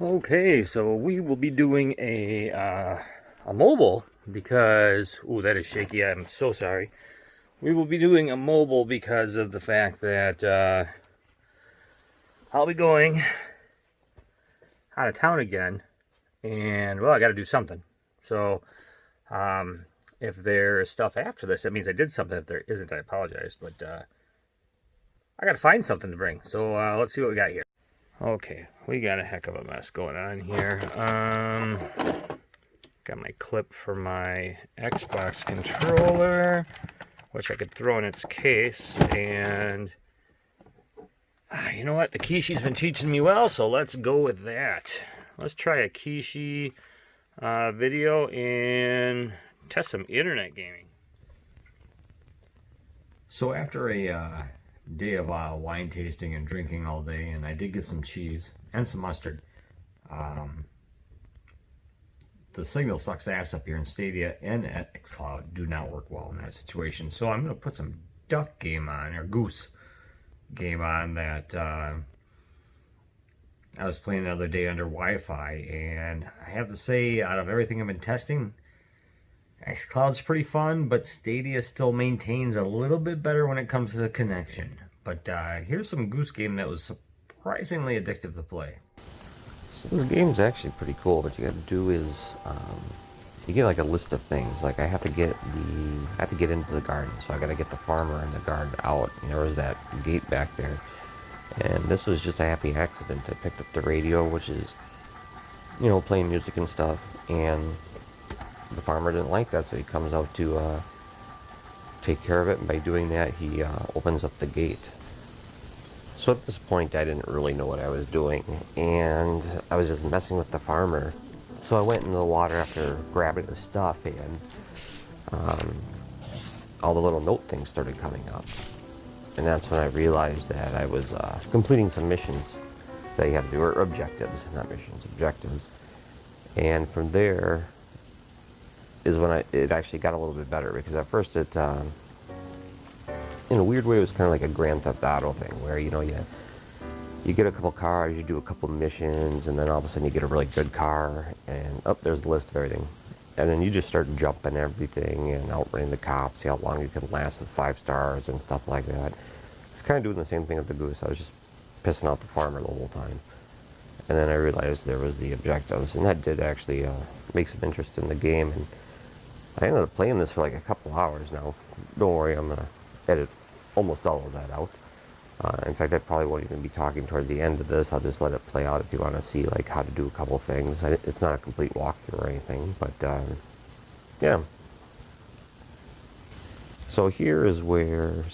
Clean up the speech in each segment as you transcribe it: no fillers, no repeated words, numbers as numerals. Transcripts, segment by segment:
Okay, so we will be doing a mobile because that is shaky. I'm so sorry. We will be doing a mobile because of the fact that I'll be going out of town again, and well, I got to do something. So if there's stuff after this, that means I did something. If there isn't, I apologize, but I got to find something to bring. So let's see what we got here. Okay, we got a heck of a mess going on here. Got my clip for my Xbox controller, which I could throw in its case, and you know what? The Kishi's been teaching me well, so let's go with that. Let's try a Kishi video and test some internet gaming. So after a day of wine tasting and drinking all day, and I did get some cheese and some mustard, the signal sucks ass up here in Stadia and at xCloud do not work well in that situation. So I'm going to put some duck game on, or Goose Game on, that I was playing the other day under Wi-Fi, and I have to say, out of everything I've been testing, xCloud's pretty fun, but Stadia still maintains a little bit better when it comes to the connection. But here's some Goose Game that was surprisingly addictive to play. So this game's actually pretty cool. What you got to do is you get like a list of things. Like I have to get into the garden, so I got to get the farmer and the garden out. And there was that gate back there, and this was just a happy accident. I picked up the radio, which is playing music and stuff, and the farmer didn't like that, so he comes out to take care of it, and by doing that he opens up the gate. So at this point I didn't really know what I was doing, and I was just messing with the farmer. So I went into the water after grabbing the stuff, and all the little note things started coming up, and that's when I realized that I was completing some missions that you had to do, or objectives, not missions, objectives. And from there is when it actually got a little bit better, because at first it, in a weird way, it was kind of like a Grand Theft Auto thing, where you get a couple cars, you do a couple missions, and then all of a sudden you get a really good car, and there's a list of everything, and then you just start jumping everything and outrunning the cops, see how long you can last with 5 stars and stuff like that. It's kind of doing the same thing with the Goose. I was just pissing off the farmer the whole time, and then I realized there was the objectives, and that did actually make some interest in the game. And I ended up playing this for like a couple hours now. Don't worry, I'm going to edit almost all of that out. In fact, I probably won't even be talking towards the end of this. I'll just let it play out if you want to see like how to do a couple things. It's not a complete walkthrough or anything, but yeah. So here is where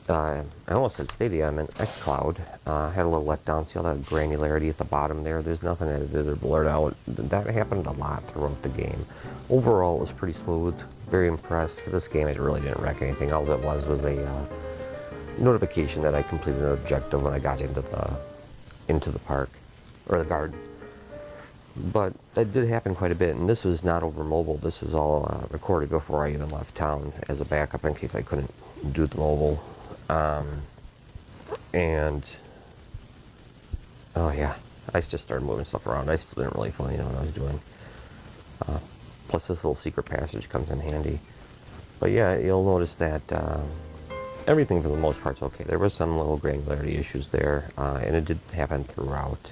I almost said Stadia, I meant xCloud. Had a little letdown. See all that granularity at the bottom there? There's nothing edited or blurred out. That happened a lot throughout the game. Overall, it was pretty smooth. Very impressed. For this game, it really didn't wreck anything. All it was a notification that I completed an objective when I got into the park, or the garden. But that did happen quite a bit, and this was not over mobile. This was all recorded before I even left town as a backup in case I couldn't do the mobile. And oh yeah, I just started moving stuff around. I still didn't really fully know what I was doing. Plus this little secret passage comes in handy. But yeah, you'll notice that everything for the most part's okay. There was some little granularity issues there, and it did happen throughout.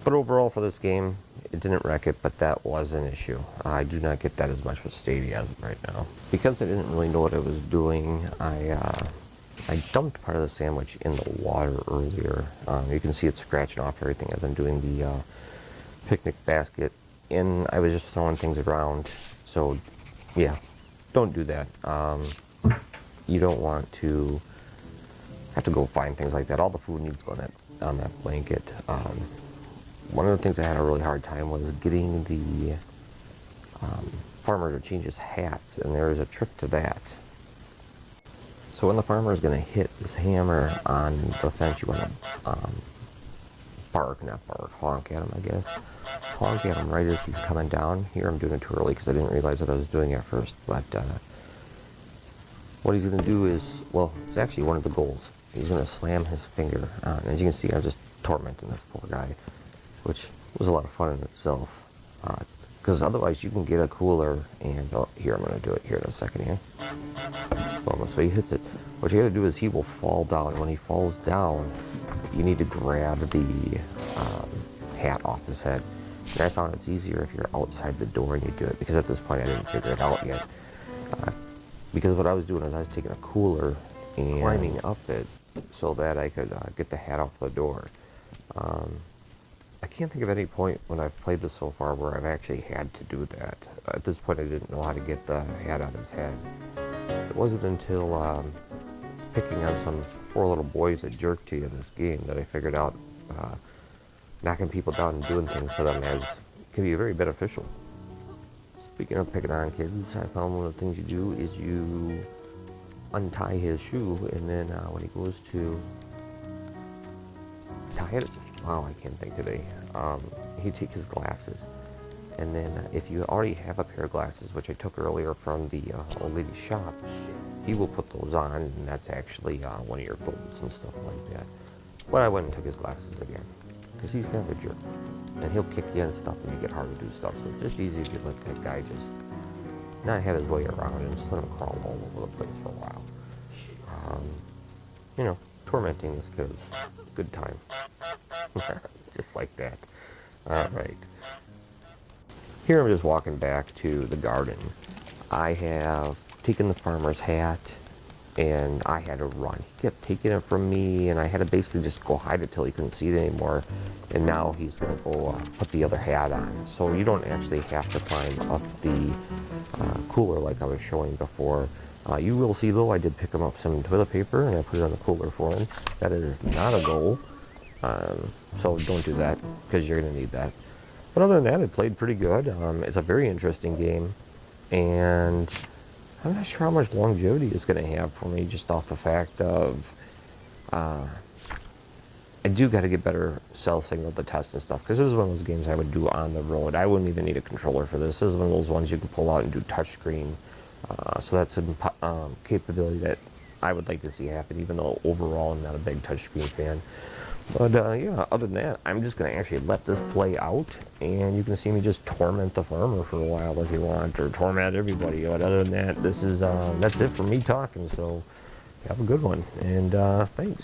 But overall for this game, it didn't wreck it, but that was an issue. I do not get that as much with Stadia as of right now. Because I didn't really know what I was doing, I dumped part of the sandwich in the water earlier. You can see it scratching off everything as I'm doing the picnic basket, and I was just throwing things around. So yeah, don't do that. You don't want to have to go find things like that. All the food needs to go on that blanket. One of the things I had a really hard time was getting the farmer to change his hats, and there is a trick to that. So when the farmer is going to hit this hammer on the fence, you want to honk at him, I guess. Honk at him right as he's coming down. Here I'm doing it too early because I didn't realize what I was doing at first, but what he's going to do is, well, it's actually one of the goals. He's going to slam his finger on. As you can see, I'm just tormenting this poor guy, which was a lot of fun in itself. Because otherwise you can get a cooler and, oh, here, I'm going to do it here in a second here. Boom, so he hits it. What you got to do is he will fall down. When he falls down, you need to grab the hat off his head. And I found it's easier if you're outside the door and you do it, because at this point I didn't figure it out yet. Because what I was doing is I was taking a cooler and climbing up it so that I could get the hat off the door. I can't think of any point when I've played this so far where I've actually had to do that. At this point I didn't know how to get the hat on his head. It wasn't until picking on some poor little boys that jerk to you in this game that I figured out knocking people down and doing things to them can be very beneficial. Speaking of picking on kids, I found one of the things you do is you untie his shoe, and then when he goes to tie it, wow, I can't think today, he takes his glasses, and then if you already have a pair of glasses, which I took earlier from the old lady's shop, he will put those on, and that's actually one of your goals and stuff like that. But I went and took his glasses again, because he's kind of a jerk, and he'll kick you and stuff when you get hard to do stuff, so it's just easy if you let that guy just not have his way around and just let him crawl all over the place for a while. You know, tormenting this kid is a good time. Just like that. Alright. Here I'm just walking back to the garden. I have taken the farmer's hat, and I had to run. He kept taking it from me, and I had to basically just go hide it till he couldn't see it anymore. And now he's going to go put the other hat on. So you don't actually have to climb up the cooler like I was showing before. You will see, though, I did pick him up some toilet paper, and I put it on the cooler for him. That is not a goal. So don't do that, because you're going to need that. But other than that, it played pretty good. It's a very interesting game, and I'm not sure how much longevity it's going to have for me, just off the fact of I do got to get better cell signal to test and stuff, because this is one of those games I would do on the road. I wouldn't even need a controller for this. This is one of those ones you can pull out and do touchscreen. So that's a capability that I would like to see happen, even though overall I'm not a big touchscreen fan. But yeah, other than that, I'm just going to actually let this play out, and you can see me just torment the farmer for a while if you want, or torment everybody. But other than that, this is that's it for me talking. So have a good one, and thanks.